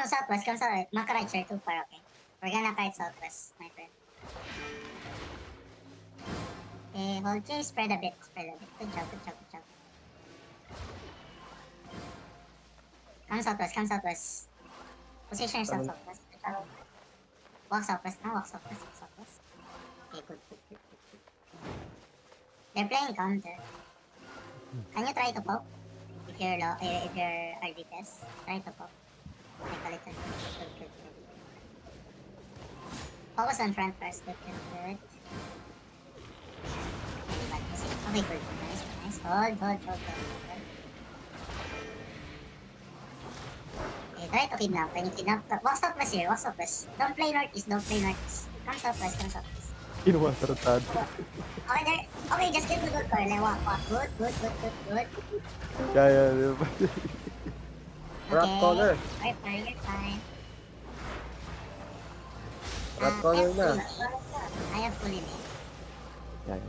southwest, come southwest. Makarites are too far, okay? We're gonna kite southwest, my friend. Okay, hold J, spread a bit, spread a bit. Good job, good job, good job. Come southwest, come southwest. Position yourself southwest. Good job. Walk southwest now, walk southwest, walk southwest. Okay, good, good, good, good, good. They're playing counter. Can you try to poke? If you're low, if you're RDPS, try to poke. Like a little. Good, good, good. Focus on front first. Good, good, good. Okay, good. Nice, nice. Hold. Okay, try to kidnap. Can you kidnap? Walk southwest here. Walk southwest. Don't play northeast. Don't play northeast. Come southwest. Come southwest. Kinuha sa rotad. Okay, there. Okay, just get to good core. Like, walk. Good, good, good, good, good. Yeah. Rat collar. You're fine, you're fine. Rat collar na. I have full in it. Yeah.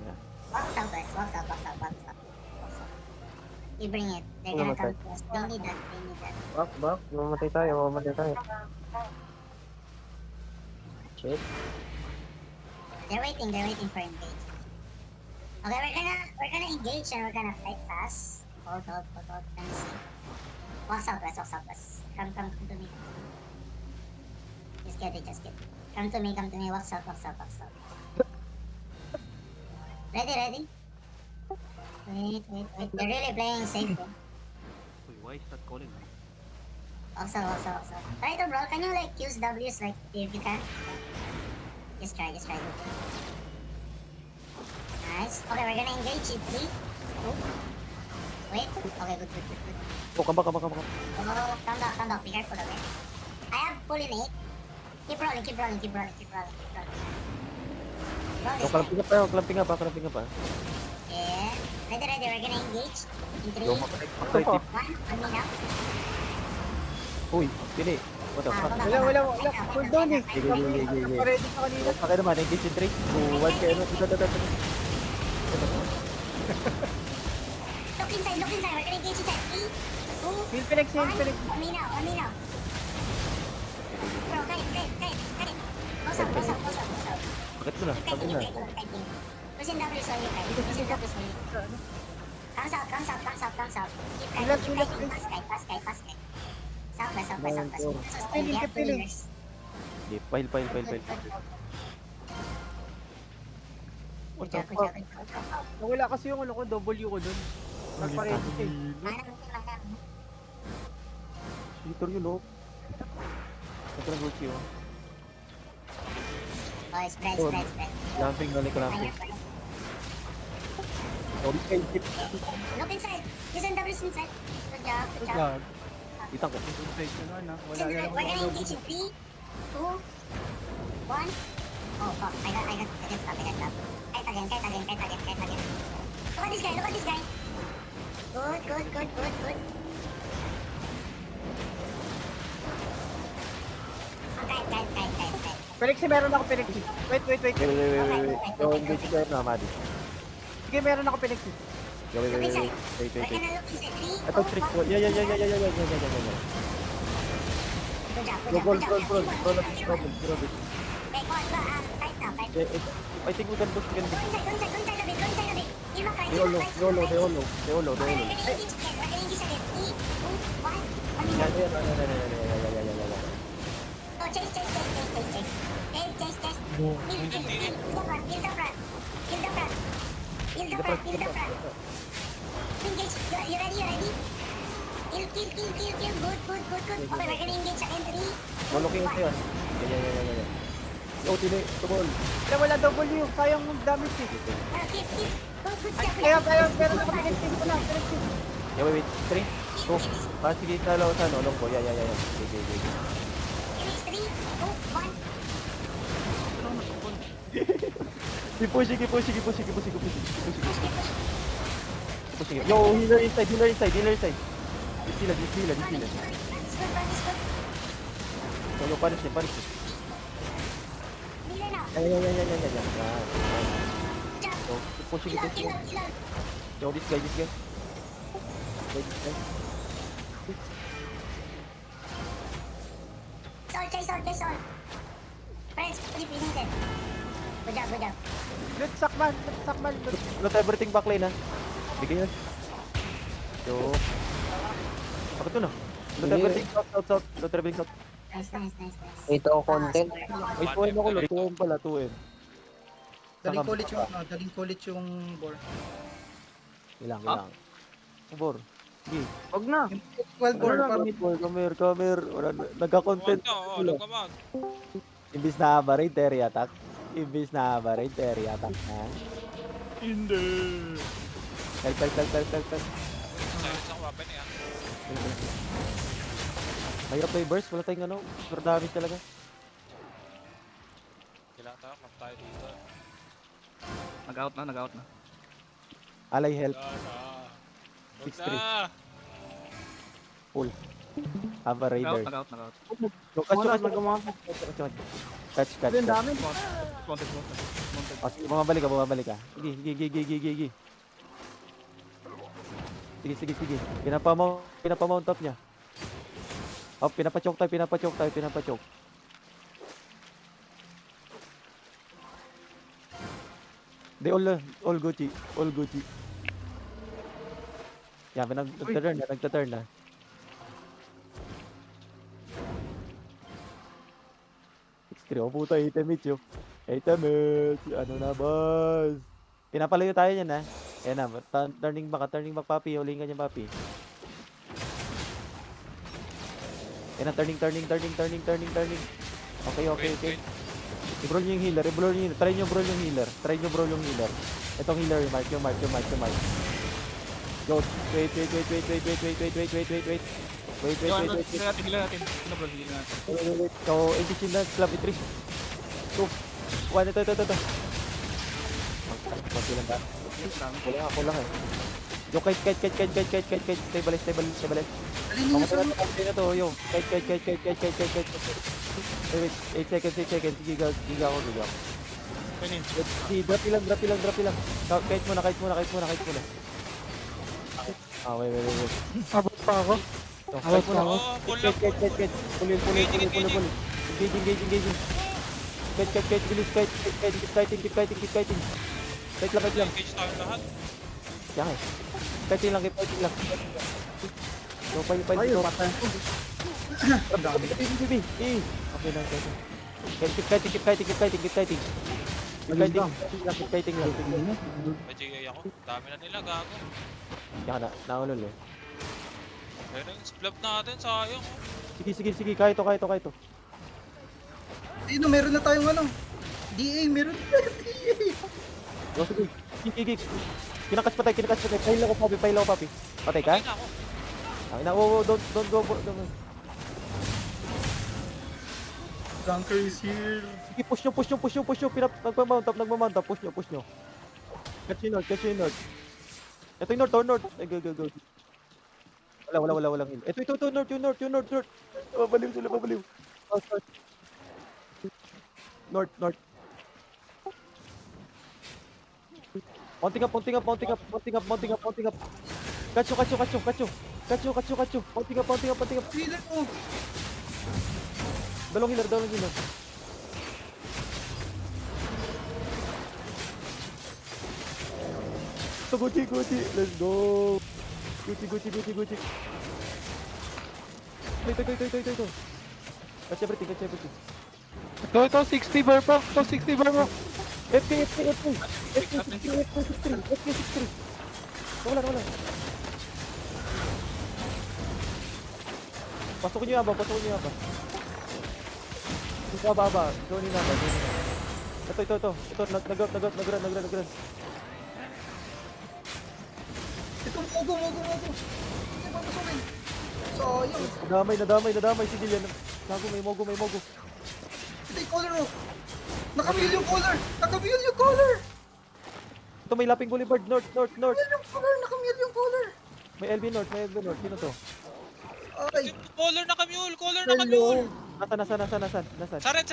Walk southwest. Walk south. You bring it. They're gonna come to us. They need that. Back. Mamatay tayo. Shit. They're waiting for engage. Okay, we're gonna engage and we're gonna fight fast. Hold. Let me see. Walk southwest. Come to me. Just get it. Come to me. Walk south. Ready? Wait. They're really playing safe. Wait, why is that calling me? Also. Try to brawl. Can you like use W's like if you can? Just try. Nice. Okay, we're gonna engage it. 3, 2. Wait. Okay, good. Oh, come back. Oh, calm down. Be careful, okay? I have full in 8. Keep rolling. Roll this way. Klamping pa. Yeah. Ready. We're gonna engage. In 3, 2, Yo, 1. makakay. On me now. Uy, pili. What the fuck? Wala. Hold on eh. Sige. Ready sa kanina. Pakay naman, engage in 3, 2, 1, kayo. Look inside. We're gonna engage inside. 3, 2, Feel Phoenix. 1. On me now. Bro, kite. Go south. Bakit mo na? Keep Sabi na. kiting. Push in W slowly, kite. Come south. Keep kiting. Pass kite. Southwest. Keep feeling. Hindi, pile. What the fuck? Nawala kasi yung ano ko, W ko dun. Nagpa-ready eh. Cheater yun, oh. Ito na go siyo. Oh, spread. Clamping. Oh, this guy hit. Look inside. Use and W inside. Good job. Itang ko. We're gonna engage in 3, 2, 1. Oh fuck, I got stop. Kite again. Look at this guy. Good. Kite. Phoenix, meron ako Phoenix. Wait. Wait. Yo, engage kayo na, Madi. Sige, meron ako Phoenix. Yo, wait. We're gonna look inside 3, 2, 1. Ito, trick ko. Yeah. Good job. Roll. Okay, go on. Kite now. I think we can push again. Go inside a bit. They They all low. We're gonna engage again. 3, 2, 1. Yeah. Oh, chase. Kill the front. Engage. You ready? Kill. Good. Okay, we're gonna engage again. 3, 2, 1. Malooking ito yan. Yeah. Yo, tili. Tumol. Wala W. Sayang ng damage eh. Keep. Good job. Kaya, meron ako Phoenix. Yeah, wait. 3, 2. Sige, talo sa nolong ko. Yeah. Okay. Finish 3, 2, 1. Keep pushing. Yo, healer inside. Healer. This good. Yo, punish him. Healer now. Yeah. Good job. So, keep pushing. Kill. Yo, this guy. Let's sakman. Not everything back lane ha. Bigay yan. Yo. Bakit yun ah? Not everything south. Not everything south. Nice. Ito ako content. Ay, 2M ako lang. 2M pala, 2M. Daling college yung bore. Ilang. Bor. Sige. Wag na. Yung 12 bore. Come here. Nagka-content. Imbis na ba-raid, Terry attack? Ha? Hindi. Kal. Sayang sa weapon yan. Mahirap na yung burst. Wala tayong ano. Super damage talaga. Kailangan tayo, map tayo dito. Nag-out na. Alay help. Huwag 6-3. na! Full. Have a raider. Nag-out. Catch. Ang dami. Wanted. Sige, bumabalik ka. Sige. Sige. Pinapamount up niya. Oh, pinapachok tayo. They all Gucci. Yan, nagta-turn na. Oh, puta, 8 minutes yun. 8 minutes. Ano na, boss? Pinapalayo tayo yan, ha? Ayan na, turning back, papi. Huling ka niya, papi. Ayan na, turning. Okay. I-brawl nyo yung healer. Try nyo brawl yung healer. Itong healer, mark yung mark. Go. Wait. Hila natin. So, 80 shield na, club 3. 2. 1, ito. Konti lang ba? Kulang eh. Yo, kite. Stay balik. Pamatay natin na to, yo. Kite. Wait, 8 seconds. Giga ako. Drop ilang. Kite muna. Wait. Abot pa ako. Kite muna. Oo, pull lang. Kite. Pull. Engaging. Kite, bilis. Keep kiting. Kite lang. Engage tayo lahat. Yan. Kiting lang. So, pile. Ayun, patay. Bibi. Okay lang. Keep kiting. Keep kiting lang. May GA ako. Dami na nila, gago. Yan na. Naulol eh. Pero yung splab natin, sayang. Sige. Kaya to. Ayun, meron na tayong ano. DA, meron na tayong DA. Go, sige. Gig. Kinakas pa tayo. Pail ako, papi. Patay ka? Patay na ako. Ay na, don't go. Ganker is here. Sige, push nyo. Nagmamount up. Push nyo. Catch yung north. Ito yung north. Ay, go. Walang heal. Ito, north. Baliw sila. North. Mounting up. Kacho. Mounting up. Healer mo. Dalawang healer. So, Gucci. Let's go. Gucci. Ito. Catch everything. Ito, 60 bar pa. FK. Wala. Pasukin niyo yung aba. Baba. Join in aba. Ito. Nag-run. Itong mogo. Hindi ba masukin? Sayang. Nadamay. Civilian. Gago, may mogo. Ito yung color mo. Nakamil yung color. Ito, may laping boulevard. North. Nakamil yung color. May LB North. Sino to? Okay. Color na kami. Hello. Nasaan? Sa red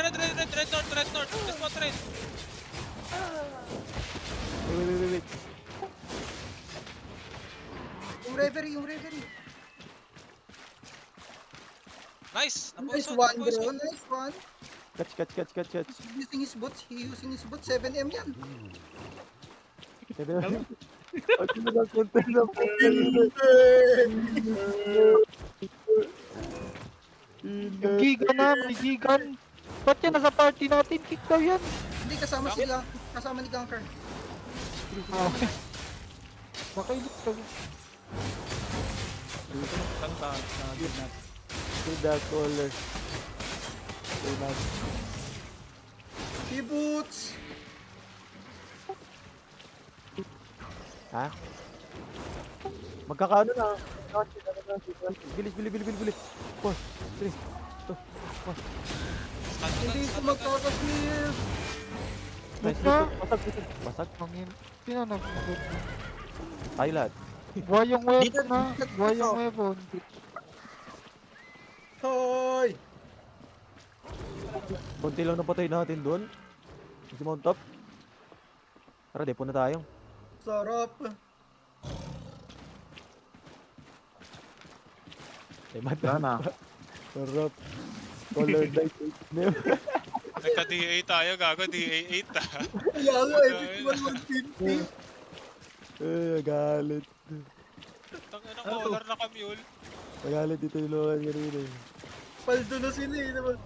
north. Spot red. Wait. Yung referee. Nice. Nice one, bro. Nice one. Catch. Using his boots. He using his boots. 7M yan. At sino na content na po? Yung Giga na, may Gigan. Ba't yan nasa party natin? Kick daw yan. Hindi, kasama kasama ni Ganker. Okay. Nakailip ka. Santa na good natin. Kill the caller. He boots. Ha? Magkakaano na? Bilis. 4, 3, 2, 1. Hindi ko magkakasmir. Nice. Na? Basag. Mangin. Pinanap mo. Tayo lahat. Buhay yung weapon Dito, na. dito, Buhay dito. yung weapon. Hoy. Konti lang napatay natin doon. Si Mount Top. Tara, depo na tayo. Sarap. Mata. Sana. Sarap. Color dice. Nagka-DA tayo, gago. DA 8 ah. Kaya nga, everyone 150. Galit. Tangin ng color na kamyul. Magalit dito yung luwan kanina. Paldo na sila eh. Naman.